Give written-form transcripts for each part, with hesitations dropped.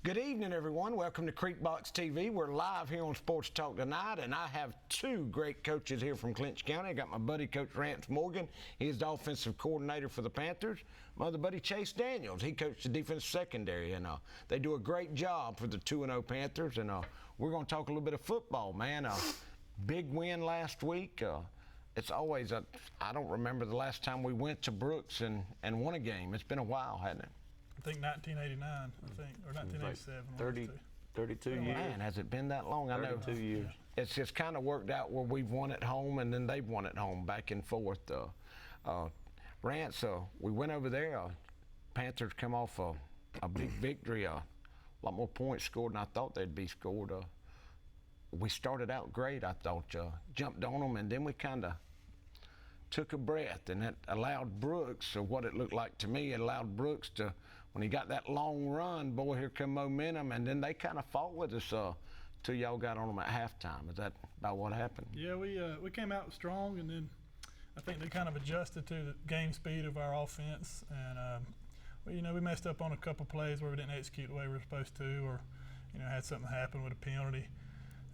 Good evening, everyone. Welcome to Creekbox TV. We're live here on Sports Talk tonight, and I have two great coaches here from Clinch County. I got my buddy, Coach Rance Morgan. He's the offensive coordinator for the Panthers. My other buddy, Chase Daniels. He coached the defense secondary, and they do a great job for the 2-0 Panthers. And we're going to talk a little bit of football, man. Big win last week. It's always I don't remember the last time we went to Brooks and won a game. It's been a while, hasn't it? I think 1989, or 1987. Like 32 years. Man, has it been that long? I know. 32 years. It's just kind of worked out where we've won at home and then they've won at home, back and forth. Rance, we went over there. Panthers come off a big victory. A lot more points scored than I thought they'd be scored. We started out great, I thought. Jumped on them, and then we kind of took a breath, and that allowed Brooks, or what it looked like to me, it allowed Brooks to, when he got that long run, boy, here come momentum, and then they kind of fought with us till y'all got on them at halftime. Is that about what happened? Yeah, we came out strong, and then I think they kind of adjusted to the game speed of our offense, and we messed up on a couple plays where we didn't execute the way we were supposed to, or had something happen with a penalty.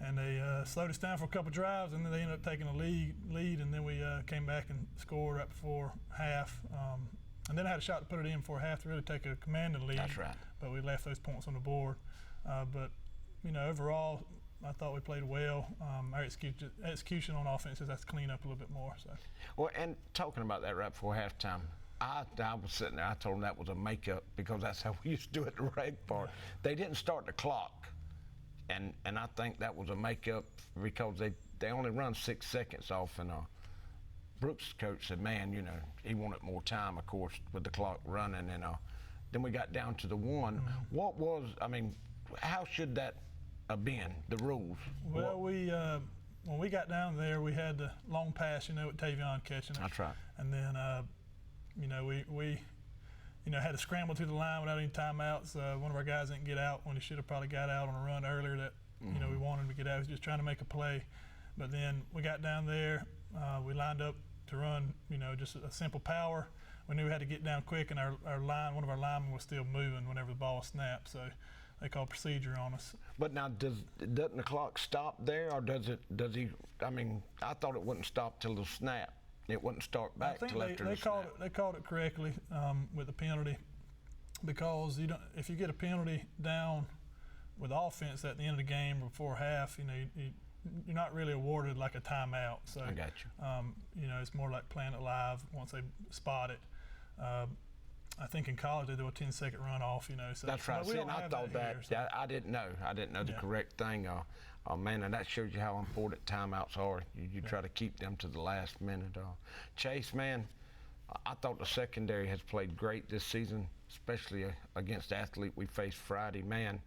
And they slowed us down for a couple drives, and then they ended up taking a lead, and then we came back and scored right before half. And then I had a shot to put it in before half to really take a commanding lead. That's right. But we left those points on the board. But overall, I thought we played well. Our execution on offense has to clean up a little bit more. So. Well, and talking about that right before halftime, I was sitting there. I told them that was a makeup because that's how we used to do it in the reg part. They didn't start the clock. And I think that was a makeup because they only run 6 seconds off, and Brooks' coach said, man, he wanted more time, of course, with the clock running, and then we got down to the one. Mm-hmm. How should that have been, the rules? Well, when we got down there, we had the long pass, with Tavion catching it. That's right. And then, we had to scramble to the line without any timeouts. One of our guys didn't get out when he should have probably got out on a run earlier that, we wanted him to get out. He was just trying to make a play. But then we got down there, we lined up to run, just a simple power. We knew we had to get down quick, and our line, one of our linemen was still moving whenever the ball snapped. So they called procedure on us. But now, doesn't the clock stop there, or does he, I thought it wouldn't stop till the snap. It wouldn't start back till after the snap. They called it correctly with the penalty, because if you get a penalty down with offense at the end of the game or before half, you're not really awarded like a timeout. So I got you. It's more like playing it live once they spot it. I think in college they do a 10-second runoff. So that's right. We don't I have thought that. Here, so. Yeah, I didn't know the correct thing. Man, and that shows you how important timeouts are. You try to keep them to the last minute. Chase, man, I thought the secondary has played great this season, especially against the athlete we faced Friday, man.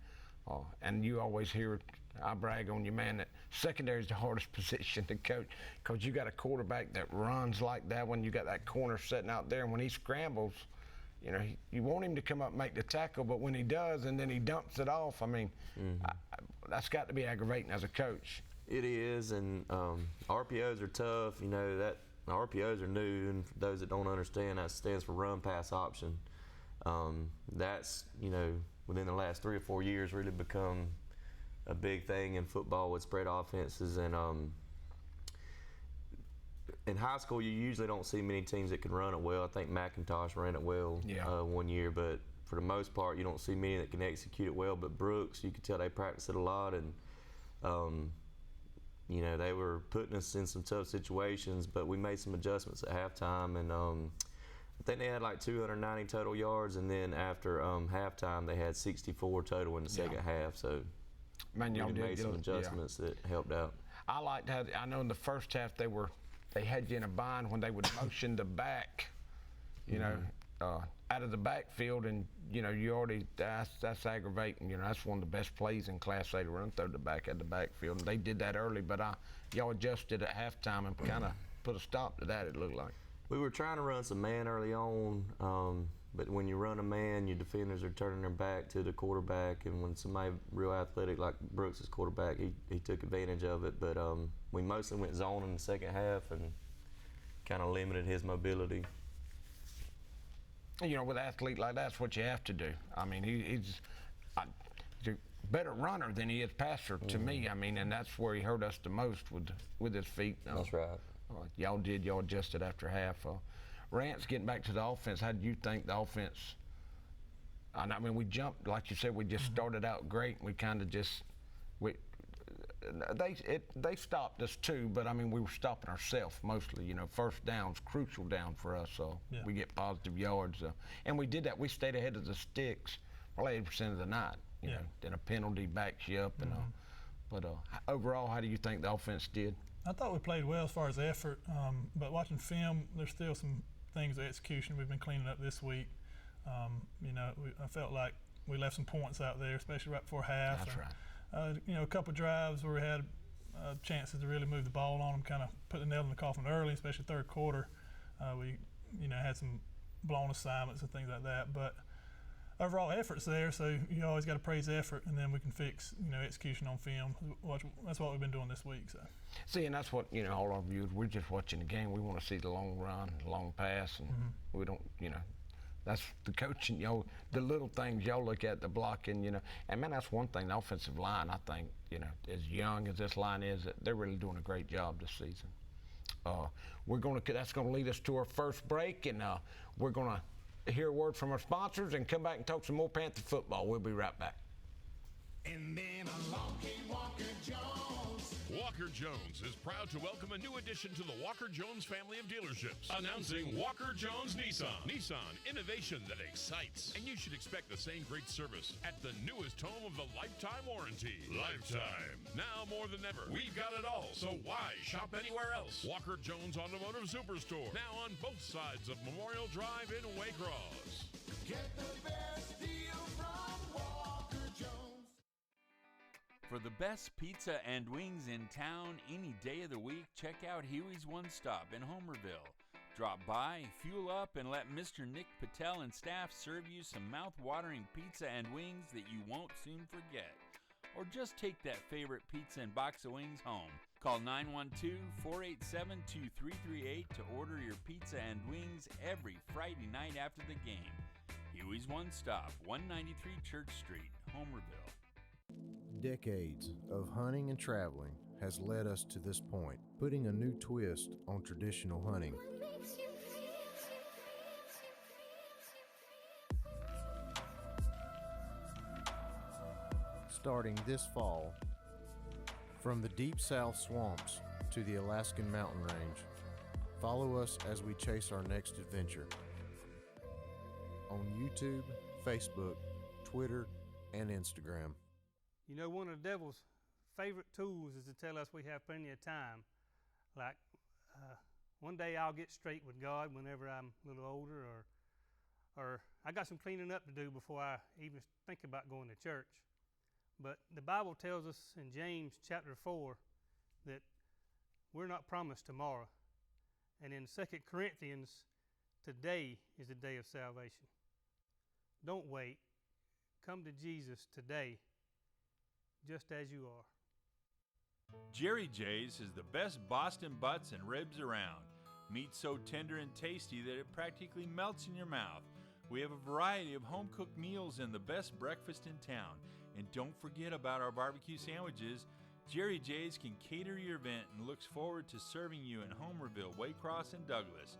And you always hear, I brag on you, man, that secondary is the hardest position to coach, because you got a quarterback that runs like that when you got that corner sitting out there, and when he scrambles, you want him to come up and make the tackle, but when he does and then he dumps it off, that's got to be aggravating as a coach. It is, and RPOs are tough. That RPOs are new, and for those that don't understand, that stands for run pass option. That's within the last 3 or 4 years really become a big thing in football with spread offenses, and in high school, you usually don't see many teams that can run it well. I think McIntosh ran it well one year, but for the most part, you don't see many that can execute it well. But Brooks, you could tell they practice it a lot, and they were putting us in some tough situations. But we made some adjustments at halftime, and I think they had like 290 total yards, and then after halftime, they had 64 total in the second half. So man, y'all made some adjustments that helped out. I liked how, I know in the first half they had you in a bind when they would motion the back, out of the backfield, and you already that's aggravating. That's one of the best plays in Class A, to run through the back at the backfield. And they did that early, but y'all adjusted at halftime and kind of put a stop to that. It looked like we were trying to run some man early on, but when you run a man, your defenders are turning their back to the quarterback, and when somebody real athletic like Brooks' quarterback, he took advantage of it. But we mostly went zone in the second half and kind of limited his mobility. With an athlete like that, that's what you have to do. He's better runner than he is passer to me. I mean, and that's where he hurt us the most with his feet. That's right. Y'all adjusted after half. Rance, getting back to the offense, how did you think the offense? I mean, we jumped, like you said, we just started out great. And we kind of just, they stopped us too, but I mean, we were stopping ourselves mostly. You know, first down's crucial down for us, so we get positive yards. And we did that. We stayed ahead of the sticks probably 80% of the night. You know, then a penalty backs you up, and but overall, how do you think the offense did? I thought we played well as far as effort, but watching film, there's still some things of execution we've been cleaning up this week. You know, I felt like we left some points out there, especially right before half. That's right. You know, a couple of drives where we had chances to really move the ball on them, kind of put the nail in the coffin early, especially third quarter. We, you know, had some blown assignments and things like that, but overall effort's there, so you always got to praise effort, and then we can fix, you know, execution on film. That's what we've been doing this week. So. See, and that's what, you know, all our viewers, we're just watching the game. We want to see the long run, long pass, and we don't, you know, that's the coaching, you know, the little things y'all look at, the blocking, you know. And, man, that's one thing, the offensive line, I think, you know, as young as this line is, they're really doing a great job this season. That's going to lead us to our first break, and we're going to hear a word from our sponsors and come back and talk some more Panther football. We'll be right back. And then along came Walker Jones. Walker Jones is proud to welcome a new addition to the Walker Jones family of dealerships. Announcing Walker Jones Nissan. Nissan, innovation that excites. And you should expect the same great service at the newest home of the lifetime warranty. Lifetime. Now more than ever, we've got it all. So why shop anywhere else? Walker Jones Automotive Superstore. Now on both sides of Memorial Drive in Waycross. Get the best deal from Walker Jones. For the best pizza and wings in town any day of the week, check out Healys One Stop in Homerville. Drop by, fuel up, and let Mr. Nick Patel and staff serve you some mouth-watering pizza and wings that you won't soon forget. Or just take that favorite pizza and box of wings home. Call 912-487-2338 to order your pizza and wings every Friday night after the game. Healys One Stop, 193 Church Street, Homerville. Decades of hunting and traveling has led us to this point, putting a new twist on traditional hunting. Starting this fall, from the deep south swamps to the Alaskan mountain range, follow us as we chase our next adventure. On YouTube, Facebook, Twitter, and Instagram. You know, one of the devil's favorite tools is to tell us we have plenty of time. Like, one day I'll get straight with God whenever I'm a little older, or I got some cleaning up to do before I even think about going to church. But the Bible tells us in James chapter 4 that we're not promised tomorrow. And in 2 Corinthians, today is the day of salvation. Don't wait. Come to Jesus today, just as you are. Jerry J's is the best Boston butts and ribs around. Meat so tender and tasty that it practically melts in your mouth. We have a variety of home-cooked meals and the best breakfast in town. And don't forget about our barbecue sandwiches. Jerry J's can cater your event and looks forward to serving you in Homerville, Waycross, and Douglas.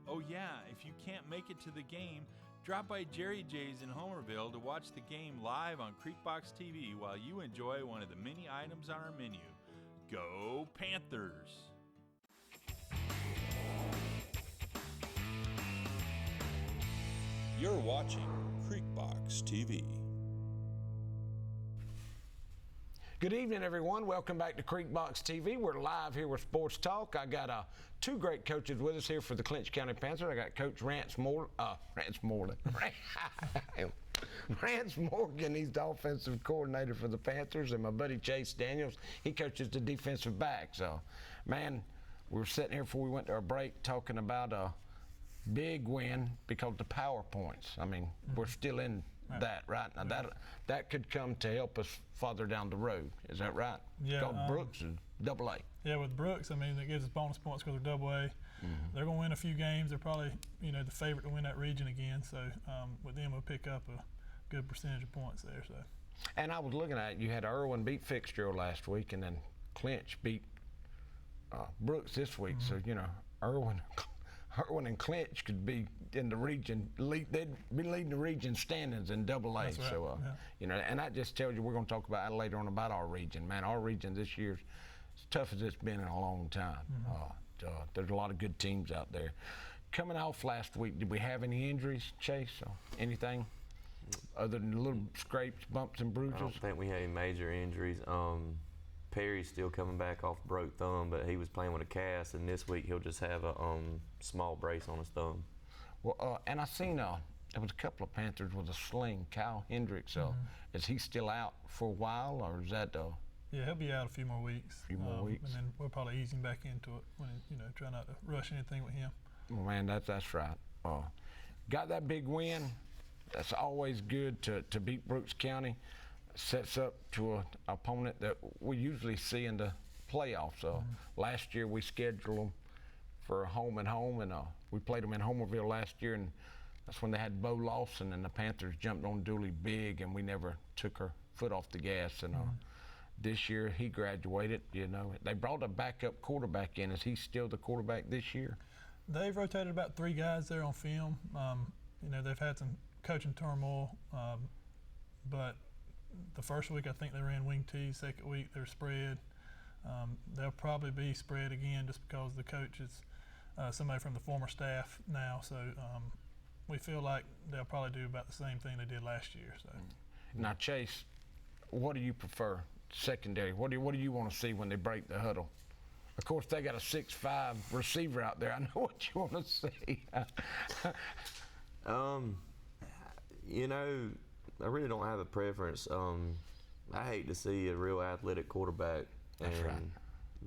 Oh yeah, if you can't make it to the game, drop by Jerry J's in Homerville to watch the game live on Creekbox TV while you enjoy one of the many items on our menu. Go Panthers! You're watching Creekbox TV. Good evening, everyone. Welcome back to Creekbox TV. We're live here with Sports Talk. I got two great coaches with us here for the Clinch County Panthers. I got Coach Rance Morgan. He's the offensive coordinator for the Panthers, and my buddy Chase Daniels, he coaches the defensive back. So, man, we were sitting here before we went to our break talking about a big win because the PowerPoints. I mean, we're still in that, right? Now that could come to help us farther down the road. Is that right? Yeah. Because Brooks is AA. Yeah, with Brooks, I mean, it gives us bonus points because they're AA. They're going to win a few games. They're probably, you know, the favorite to win that region again. So with them, we'll pick up a good percentage of points there. So. And I was looking at it, you had Irwin beat Fitzgerald last week, and then Clinch beat Brooks this week. So, you know, Irwin and Clinch could be in the region, they'd be leading the region standings in Double A. That's right, So, yeah. you know, and that just tells you, we're going to talk about that later on about our region. Man, our region this year's as tough as it's been in a long time. There's a lot of good teams out there. Coming off last week, did we have any injuries, Chase, or anything other than little scrapes, bumps, and bruises? I don't think we had any major injuries. Perry's still coming back off broke thumb, but he was playing with a cast, and this week he'll just have a small brace on his thumb. Well, and I seen there was a couple of Panthers with a sling. Kyle Hendricks, is he still out for a while, or is that Yeah, he'll be out a few more weeks. weeks. And then we'll probably ease him back into it when, try not to rush anything with him. Well, man, that's right. Got that big win. That's always good to beat Brooks County. Sets up to an opponent that we usually see in the playoffs. Last year we scheduled them for home and home, and we played them in Homerville last year, and that's when they had Bo Lawson, and the Panthers jumped on Dooley big, and we never took our foot off the gas. And this year he graduated. They brought a backup quarterback in. Is he still the quarterback this year? They've rotated about 3 guys there on film. They've had some coaching turmoil, but the first week I think they ran wing T. Second week they're spread. They'll probably be spread again just because the coach is somebody from the former staff now. So we feel like they'll probably do about the same thing they did last year. So now, Chase, what do you prefer? Secondary. What do you want to see when they break the huddle? Of course, they got a 6'5" receiver out there. I know what you want to see. I really don't have a preference. I hate to see a real athletic quarterback. That's right.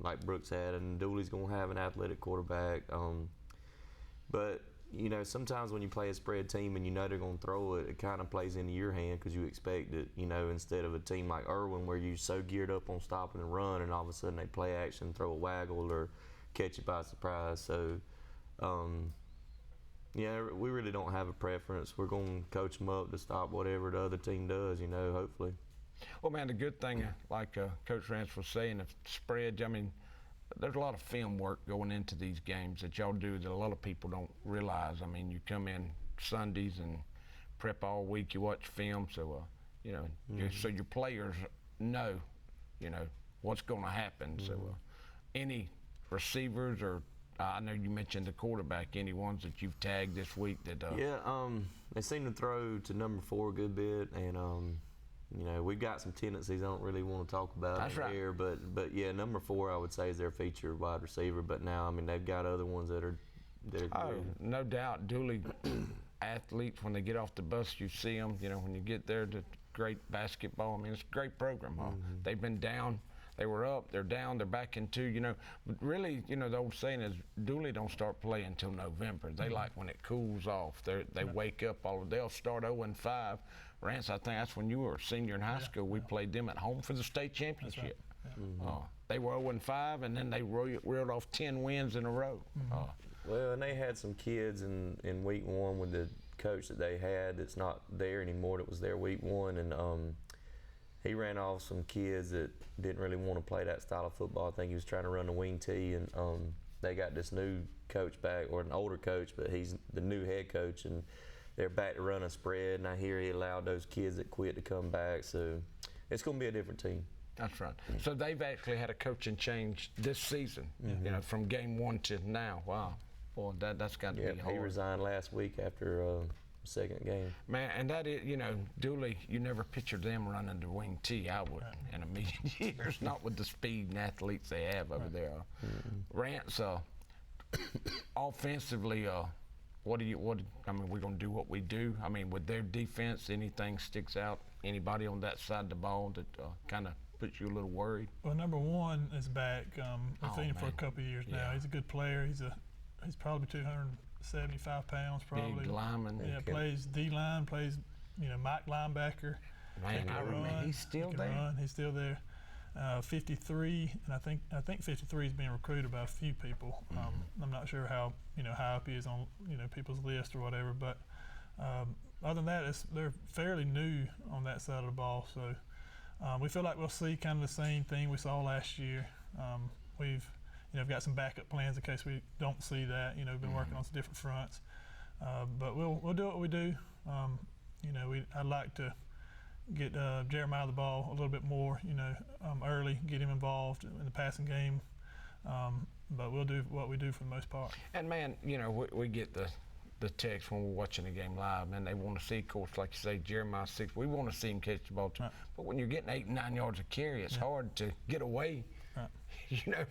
Like Brooks had, and Dooley's going to have an athletic quarterback. But, sometimes when you play a spread team and they're going to throw it, it kind of plays into your hand because you expect it, instead of a team like Irwin where you're so geared up on stopping and run, and all of a sudden they play action, throw a waggle, or catch you by surprise. So, we really don't have a preference. We're going to coach them up to stop whatever the other team does, hopefully. Well, man, the good thing, like Coach Rance was saying, if spread, there's a lot of film work going into these games that y'all do that a lot of people don't realize. You come in Sundays and prep all week, you watch film, so, so your players know, what's going to happen. So any receivers or I know you mentioned the quarterback. Any ones that you've tagged this week that? They seem to throw to number 4 a good bit, and we've got some tendencies I don't really want to talk about. That's right. Here, but yeah, number 4 I would say is their featured wide receiver. But now, they've got other ones that are good. No doubt. Dooley athletes, when they get off the bus, you see them. When you get there, the great basketball. It's a great program. They've been down. They were up, they're down, they're back in 2, But really, the old saying is Dooley don't start playing until November. They like when it cools off. They wake up, they'll start 0-5. Rance, I think that's when you were a senior in high school. We played them at home for the state championship. Right. They were 0-5, and then they reeled off 10 wins in a row. Well, and they had some kids in week 1 with the coach that they had that's not there anymore, that was there week 1, and he ran off some kids that didn't really want to play that style of football. I think he was trying to run the wing T, and they got this new coach back, or an older coach, but he's the new head coach, and they're back to run a spread, and I hear he allowed those kids that quit to come back, so it's going to be a different team. That's right. So they've actually had a coaching change this season, from game 1 to now. Wow. Boy, that's got to be hard. He resigned last week after second game. Man, and that is, Dooley, you never pictured them running the wing T. I wouldn't in a million years, not with the speed and athletes they have over there. Rance, offensively, we're going to do what we do. With their defense, anything sticks out? Anybody on that side of the ball that kind of puts you a little worried? Well, number 1 is back. We've seen him for a couple of years now. He's a good player. He's probably 275 pounds, probably. Big lineman. Yeah, plays D-line, plays, Mike linebacker. Man, I remember he's still there. He's still there. 53, and I think 53 is being recruited by a few people. I'm not sure how high up he is on people's list or whatever, but other than that, they're fairly new on that side of the ball. So we feel like we'll see kind of the same thing we saw last year. We've got some backup plans in case we don't see that. We've been working on some different fronts, but we'll do what we do. I'd like to get Jeremiah the ball a little bit more, early, get him involved in the passing game. But we'll do what we do for the most part. And man, we get the text when we're watching the game live, man. They want to see, of course, like you say, Jeremiah 6. We want to see him catch the ball too. Right. But when you're getting 8 and 9 yards of carry, it's hard to get away. Right.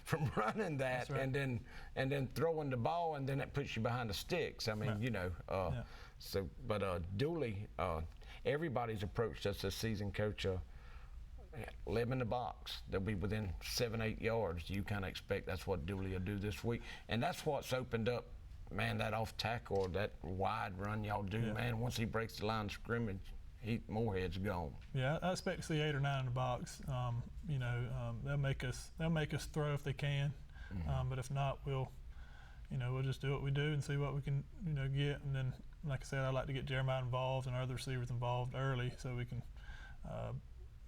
From running that, right. and then throwing the ball, and then it puts you behind the sticks. I mean, right. So, but Dooley, everybody's approached us this season, Coach. Live in the box. They'll be within 7-8 yards. You kind of expect that's what Dooley will do this week, and that's what's opened up, man. That off tackle or that wide run y'all do, man. Once he breaks the line of scrimmage, Moorhead's gone. Yeah, I expect to see 8 or 9 in the box. They'll make us throw if they can, but if not, we'll just do what we do and see what we can get. And then, like I said, I'd like to get Jeremiah involved and our other receivers involved early so we can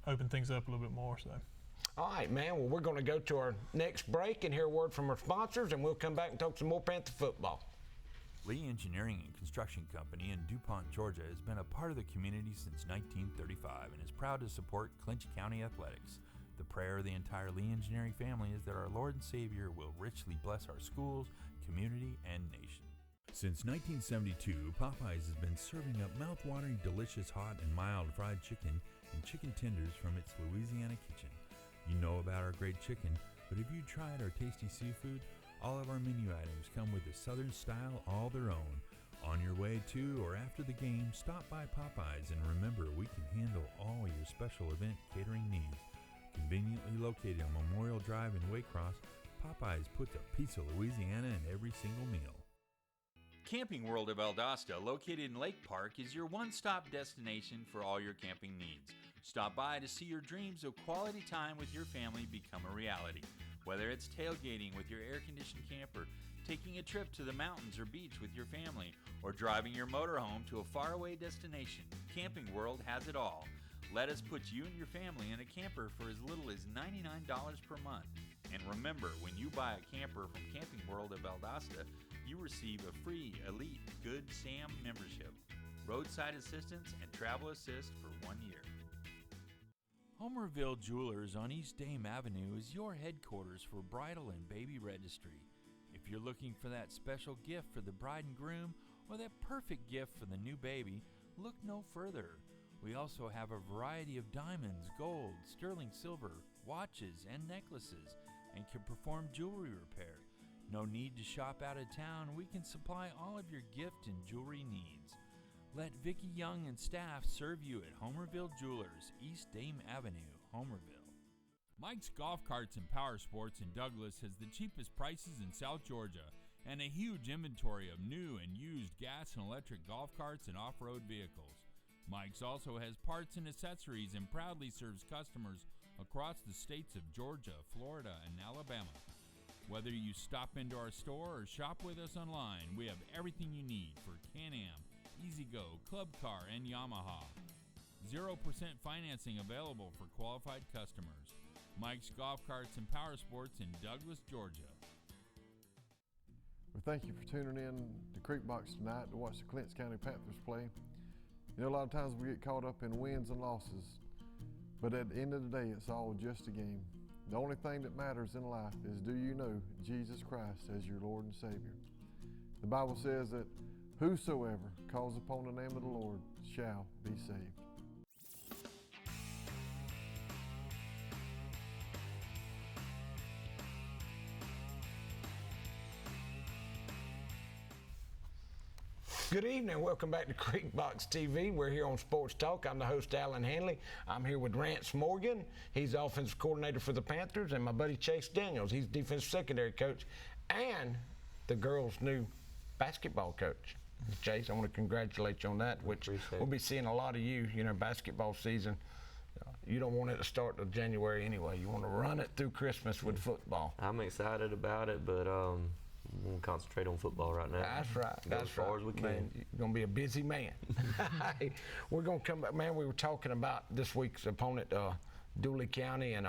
open things up a little bit more. So. All right, man. Well, we're going to go to our next break and hear a word from our sponsors, and we'll come back and talk some more Panther football. Lee Engineering and Construction Company in DuPont, Georgia has been a part of the community since 1935 and is proud to support Clinch County athletics. The prayer of the entire Lee Engineering family is that our Lord and Savior will richly bless our schools, community, and nation. Since 1972, Popeyes has been serving up mouth-watering, delicious, hot, and mild fried chicken and chicken tenders from its Louisiana kitchen. You know about our great chicken, but have you tried our tasty seafood? All of our menu items come with a Southern style all their own. On your way to or after the game, stop by Popeyes and remember we can handle all your special event catering needs. Conveniently located on Memorial Drive in Waycross, Popeyes puts a piece of Louisiana in every single meal. Camping World of Valdosta, located in Lake Park, is your one-stop destination for all your camping needs. Stop by to see your dreams of quality time with your family become a reality. Whether it's tailgating with your air-conditioned camper, taking a trip to the mountains or beach with your family, or driving your motorhome to a faraway destination, Camping World has it all. Let us put you and your family in a camper for as little as $99 per month. And remember, when you buy a camper from Camping World of Valdosta, you receive a free Elite Good Sam membership, roadside assistance, and travel assist for 1 year. Homerville Jewelers on East Dame Avenue is your headquarters for bridal and baby registry. If you're looking for that special gift for the bride and groom or that perfect gift for the new baby, look no further. We also have a variety of diamonds, gold, sterling silver, watches, and necklaces, and can perform jewelry repair. No need to shop out of town. We can supply all of your gift and jewelry needs. Let Vicki Young and staff serve you at Homerville Jewelers, East Dame Avenue, Homerville. Mike's Golf Carts and Power Sports in Douglas has the cheapest prices in South Georgia and a huge inventory of new and used gas and electric golf carts and off-road vehicles. Mike's also has parts and accessories and proudly serves customers across the states of Georgia, Florida, and Alabama. Whether you stop into our store or shop with us online, we have everything you need for Can-Am, E-Z-Go, Club Car, and Yamaha. 0% financing available for qualified customers. Mike's Golf Carts and Power Sports in Douglas, Georgia. Well, thank you for tuning in to Creek Box tonight to watch the Clinch County Panthers play. A lot of times we get caught up in wins and losses, but at the end of the day, it's all just a game. The only thing that matters in life is, do you know Jesus Christ as your Lord and Savior? The Bible says that whosoever calls upon the name of the Lord shall be saved. Good evening. Welcome back to Creek Box TV. We're here on Sports Talk. I'm the host, Alan Hanley. I'm here with Rance Morgan. He's offensive coordinator for the Panthers, and my buddy Chase Daniels. He's defensive secondary coach and the girls' new basketball coach. Chase, I want to congratulate you on that, which we'll be seeing a lot of you, basketball season. You don't want it to start till January anyway. You want to run it through Christmas with football. I'm excited about it, but we're gonna concentrate on football right now. That's right. Go That's as far right. as we can. Man, you're gonna be a busy man. Hey, we're gonna come back, man. We were talking about this week's opponent, Dooley County, and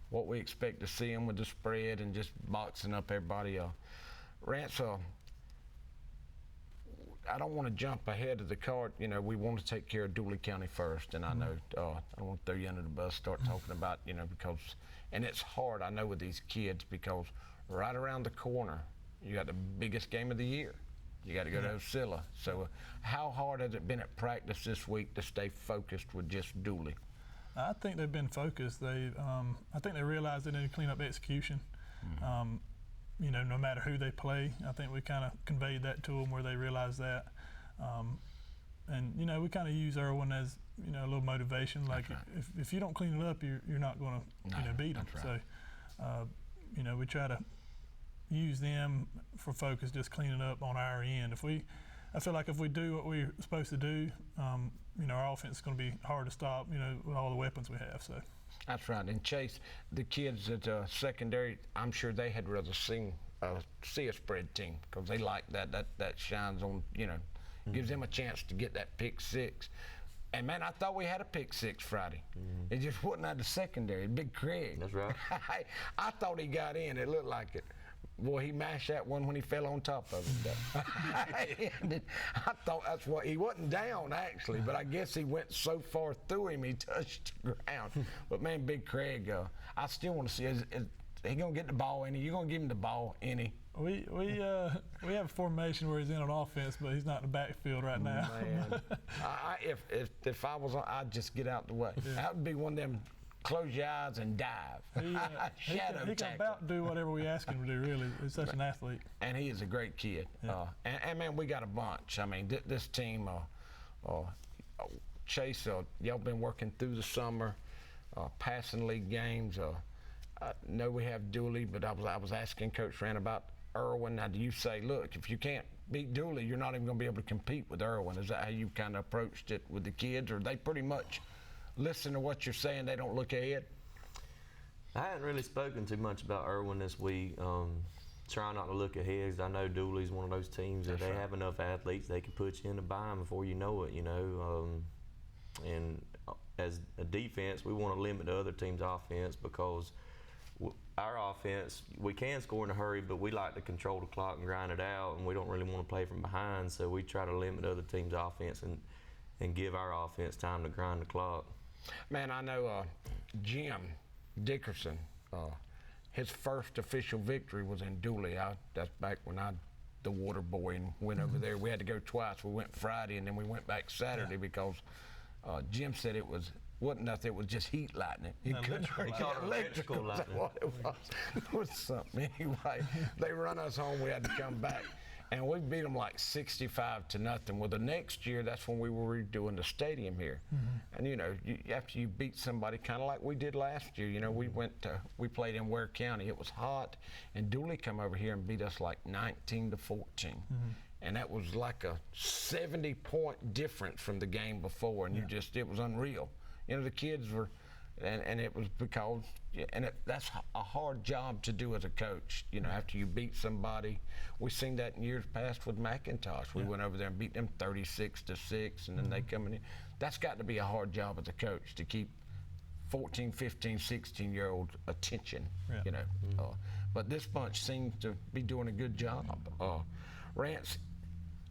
what we expect to see them with the spread and just boxing up everybody. Rance, I don't want to jump ahead of the card. You know, we want to take care of Dooley County first, and I know I don't want to throw you under the bus, start talking about, you know, because, and it's hard, I know, with these kids, because right around the corner, you got the biggest game of the year. You got to go to Osceola. So how hard has it been at practice this week to stay focused with just Dooley? I think they've been focused. I think they realized they need to clean up execution. You know, no matter who they play, I think we kind of conveyed that to them where they realized that. And, you know, we kind of use Irwin as, you know, a little motivation. Like, if you don't clean it up, you're not going to, you know, beat them. Right. So, you know, we try to use them for focus, just cleaning up on our end. I feel like if we do what we're supposed to do, you know, our offense is going to be hard to stop, you know, with all the weapons we have. So. That's right. And Chase, the kids at secondary, I'm sure they had rather see a spread team, because they like that shines on, you know, gives them a chance to get that pick six. And man, I thought we had a pick six Friday. It just wasn't at the secondary. Big Craig. That's right. I thought he got in. It looked like it. Boy, he mashed that one when he fell on top of him. I thought that's what, he wasn't down actually, but I guess he went so far through him he touched the ground. But man, Big Craig, I still want to see, is he gonna get the ball any? You gonna give him the ball any? We have a formation where he's in on offense, but he's not in the backfield right now. Man, if I was on, I'd just get out the way. That would be one of them. Close your eyes and dive. He can about do whatever we ask him to do, really. He's such an athlete. And he is a great kid. Yeah. And man, we got a bunch. I mean, this team, Chase, y'all been working through the summer, passing league games. I know we have Dooley, but I was asking Coach Rand about Irwin. Now, do you say, look, if you can't beat Dooley, you're not even going to be able to compete with Irwin? Is that how you kind of approached it with the kids, or they pretty much listen to what you're saying, they don't look ahead? I hadn't really spoken too much about Irwin this week. Trying not to look ahead, 'cause I know Dooley's one of those teams that they have enough athletes they can put you in the bind before you know it, you know. And as a defense, we want to limit the other team's offense, because our offense, we can score in a hurry, but we like to control the clock and grind it out, and we don't really want to play from behind, so we try to limit the other team's offense and give our offense time to grind the clock. Man, I know Jim Dickerson, his first official victory was in Dooley. That's back when the water boy, and went over there. We had to go twice. We went Friday and then we went back Saturday because Jim said it wasn't nothing. It was just heat lightning. He couldn't electrical. That's what it was. It was something. Anyway, they run us home. We had to come back. And we beat them like 65-0. Well, the next year, that's when we were redoing the stadium here. And you know, after you beat somebody, kind of like we did last year, you know, we played in Ware County. It was hot, and Dooley come over here and beat us like 19-14. And that was like a 70-point difference from the game before. And it was unreal. You know, the kids were, and it was because, and that's a hard job to do as a coach, you know, after you beat somebody. We've seen that in years past with McIntosh. We went over there and beat them 36-6, and then they come in. That's got to be a hard job as a coach, to keep 14, 15, 16-year-old attention, you know. But this bunch seems to be doing a good job. Rance,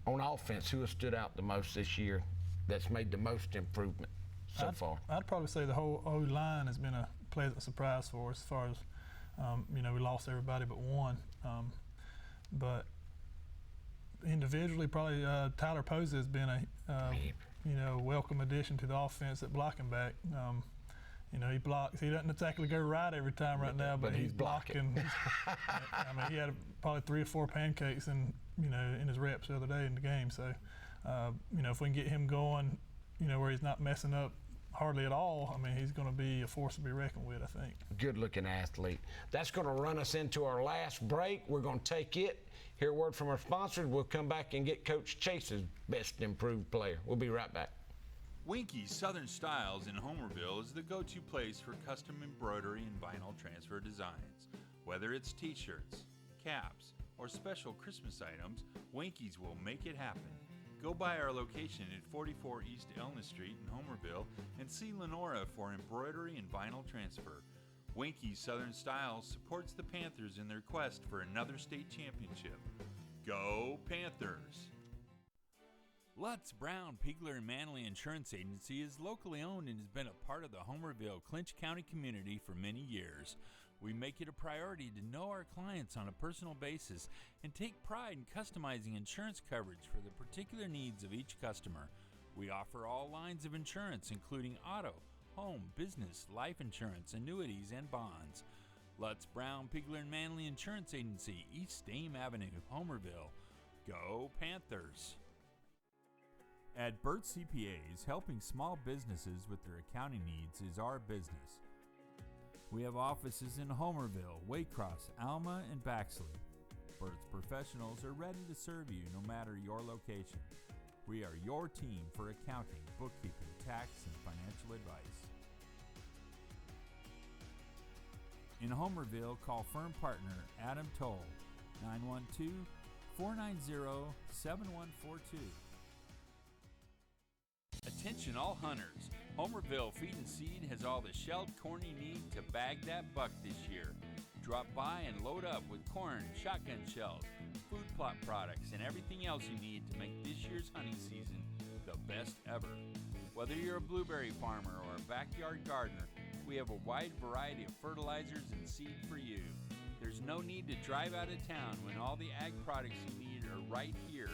on offense, who has stood out the most this year that's made the most improvement so far? I'd probably say the whole O-line has been a pleasant surprise for us, as far as, you know, we lost everybody but one. But individually, probably Tyler Posey has been a, you know, welcome addition to the offense at blocking back. You know, he blocks. He doesn't exactly go right every time right now, but he's blocking. I mean, he had probably 3 or 4 pancakes in his reps the other day in the game. So, you know, if we can get him going, you know, where he's not messing up hardly at all, I mean, he's going to be a force to be reckoned with, I think. Good-looking athlete. That's going to run us into our last break. We're going to take it, hear a word from our sponsors. We'll come back and get Coach Chase's best improved player. We'll be right back. Winky Southern Styles in Homerville is the go-to place for custom embroidery and vinyl transfer designs. Whether it's t-shirts, caps, or special Christmas items, Winky's will make it happen. Go by our location at 44 East Elna Street in Homerville and see Lenora for embroidery and vinyl transfer. Winky's Southern Style supports the Panthers in their quest for another state championship. Go Panthers! Lutz, Brown, Peagler, and Manley Insurance Agency is locally owned and has been a part of the Homerville, Clinch County community for many years. We make it a priority to know our clients on a personal basis and take pride in customizing insurance coverage for the particular needs of each customer. We offer all lines of insurance, including auto, home, business, life insurance, annuities, and bonds. Lutz, Brown, Peagler, and Manley Insurance Agency, East Dame Avenue, Homerville. Go Panthers! At Burt CPAs, helping small businesses with their accounting needs is our business. We have offices in Homerville, Waycross, Alma, and Baxley. Burt's professionals are ready to serve you no matter your location. We are your team for accounting, bookkeeping, tax, and financial advice. In Homerville, call firm partner Adam Toll, 912-490-7142. Attention all hunters. Homerville Feed and Seed has all the shelled corn you need to bag that buck this year. Drop by and load up with corn, shotgun shells, food plot products, and everything else you need to make this year's hunting season the best ever. Whether you're a blueberry farmer or a backyard gardener, we have a wide variety of fertilizers and seed for you. There's no need to drive out of town when all the ag products you need are right here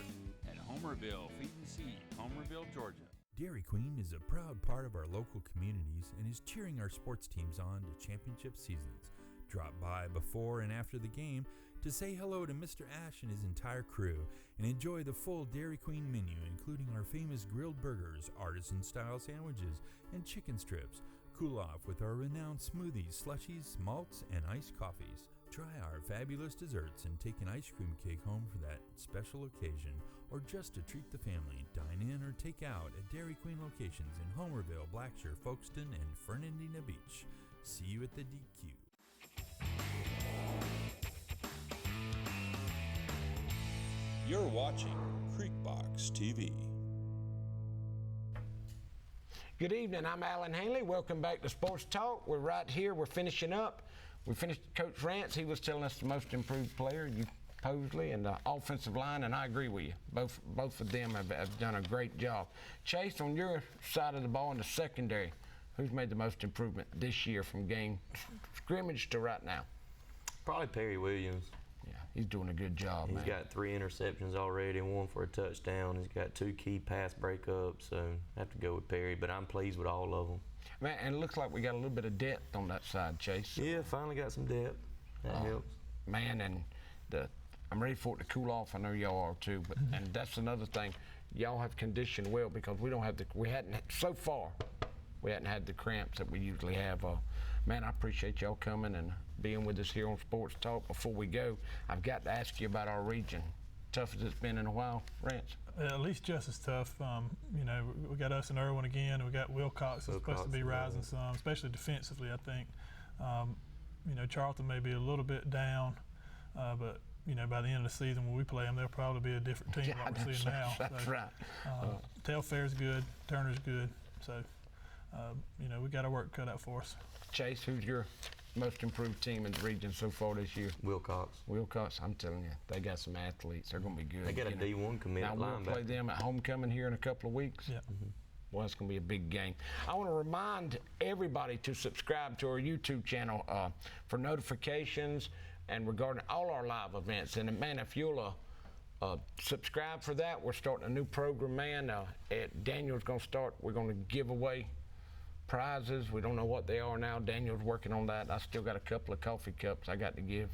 at Homerville Feed and Seed, Homerville, Georgia. Dairy Queen is a proud part of our local communities and is cheering our sports teams on to championship seasons. Drop by before and after the game to say hello to Mr. Ash and his entire crew and enjoy the full Dairy Queen menu, including our famous grilled burgers, artisan-style sandwiches, and chicken strips. Cool off with our renowned smoothies, slushies, malts, and iced coffees. Try our fabulous desserts and take an ice cream cake home for that special occasion, or just to treat the family. Dine in or take out at Dairy Queen locations in Homerville, Blackshear, Folkestone, and Fernandina Beach. See you at the DQ. You're watching Creekbox TV. Good evening, I'm Alan Hanley. Welcome back to Sports Talk. We're right here, we're finishing up. We finished Coach Rance. He was telling us the most improved player, you Posley, and the offensive line, and I agree with you. Both of them have done a great job. Chase, on your side of the ball in the secondary, who's made the most improvement this year from game scrimmage to right now? Probably Perry Williams. Yeah, he's doing a good job, He's got 3 interceptions already, 1 for a touchdown. He's got 2 key pass breakups, so I have to go with Perry, but I'm pleased with all of them. Man, and it looks like we got a little bit of depth on that side, Chase. Yeah, finally got some depth. That helps. Man, and I'm ready for it to cool off. I know y'all are too, but and that's another thing. Y'all have conditioned well because we hadn't had the cramps that we usually have. Man, I appreciate y'all coming and being with us here on Sports Talk. Before we go, I've got to ask you about our region. Tough as it's been in a while, Rance? At least just as tough. You know, we got us and Irwin again. We got Wilcox that's supposed to be rising some, especially defensively, I think. You know, Charlton may be a little bit down, but, you know, by the end of the season when we play them, they'll probably be a different team like we're seeing now. That's so, right. Telfair's good. Turner's good. So, you know, we got our work cut out for us. Chase, who's your most improved team in the region so far this year? Wilcox. Wilcox, I'm telling you, they got some athletes. They're going to be good. They got a D1 commit now linebacker. we'll play them at homecoming here in a couple of weeks. Yeah. Well, it's going to be a big game. I want to remind everybody to subscribe to our YouTube channel for notifications and regarding all our live events. And man, if you'll subscribe for that, we're starting a new program, man. Daniel's going to start. We're going to give away prizes. We don't know what they are now. Daniel's working on that. I still got a couple of coffee cups I got to give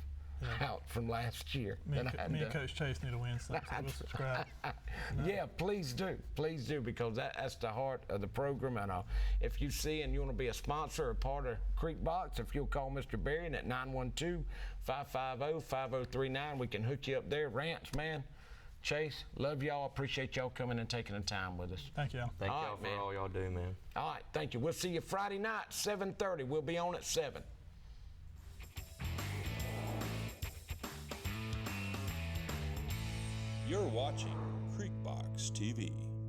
out from last year. Me and Coach Chase need to win something, so we'll subscribe. Yeah, please do, because that's the heart of the program. And if you see and you want to be a sponsor or part of Creekbox, if you'll call Mr. Berrien at 912-550-5039, we can hook you up there. Rance, man, Chase, love y'all. Appreciate y'all coming and taking the time with us. Thank y'all. Thank y'all for all y'all do, man. All right, thank you. We'll see you Friday night, 7:30. We'll be on at 7. You're watching Creekbox TV.